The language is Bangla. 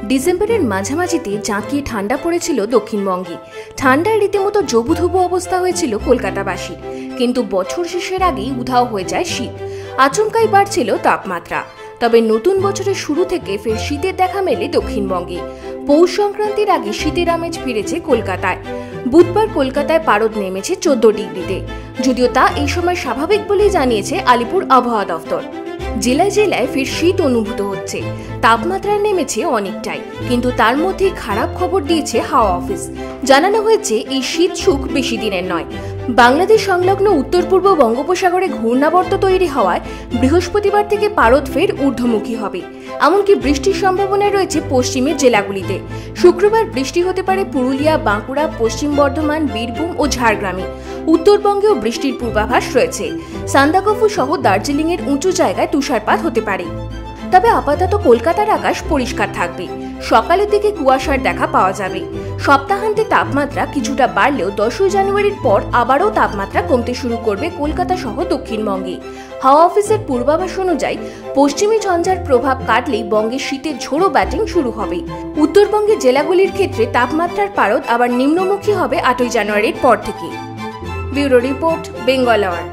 ডিসেম্বরের মাঝামাঝিতে জাঁকিয়ে ঠান্ডা পড়েছিল দক্ষিণবঙ্গে। ঠান্ডায় রীতিমতো জবুথবু অবস্থা হয়েছিল কলকাতাবাসীর। কিন্তু বছর শেষের আগেই উধাও হয়ে যায় শীত। আচমকাই বাড়ছিল তাপমাত্রা। তবে নতুন বছরের শুরু থেকে ফের শীতের দেখা মেলে দক্ষিণবঙ্গে। পৌষ সংক্রান্তির আগে শীতের আমেজ ফিরেছে কলকাতায়। বুধবার কলকাতায় পারদ নেমেছে 14 ডিগ্রিতে। যদিও তা এই সময় স্বাভাবিক বলেই জানিয়েছে আলিপুর আবহাওয়া দফতর। জেলায় জেলায় ফের শীত অনুভূত হচ্ছে। তাপমাত্রা নেমেছে অনেকটাই, কিন্তু তার মধ্যে খারাপ খবর দিয়েছে হাওয়া অফিস। জানানো হয়েছে এই শীত সুখ বেশি দিনের নয়। বাংলাদেশ সংলগ্ন উত্তর পূর্ব বঙ্গোপসাগরে ঘূর্ণাবর্ত তৈরি হওয়ায় বৃহস্পতিবার থেকে পারদ ফের ঊর্ধ্বমুখী হবে। এমনকি বৃষ্টির সম্ভাবনা রয়েছে পশ্চিমের জেলাগুলিতে। শুক্রবার বৃষ্টি হতে পারে পুরুলিয়া, বাঁকুড়া, পশ্চিম বর্ধমান, বীরভূম ও ঝাড়গ্রামে। উত্তরবঙ্গেও বৃষ্টির পূর্বাভাস রয়েছে। সান্দাকফু সহ দার্জিলিংয়ের উঁচু জায়গায় তুষারপাত হতে পারে। তবে আপাতত কলকাতার আকাশ পরিষ্কার থাকবে। সকালের দিকে কুয়াশার দেখা পাওয়া যাবে। সপ্তাহান্তে তাপমাত্রা কিছুটা বাড়লেও 10 জানুয়ারির পর আবারও তাপমাত্রা কমতে শুরু করবে কলকাতা সহ দক্ষিণবঙ্গে। হাওয়া অফিসের পূর্বাভাস অনুযায়ী পশ্চিমী ঝঞ্ঝার প্রভাব কাটলেই বঙ্গে শীতের ঝোড়ো ব্যাটিং শুরু হবে। উত্তরবঙ্গের জেলাগুলির ক্ষেত্রে তাপমাত্রার পারদ আবার নিম্নমুখী হবে 8 জানুয়ারির পর থেকে। Bureau report, Bengal hour.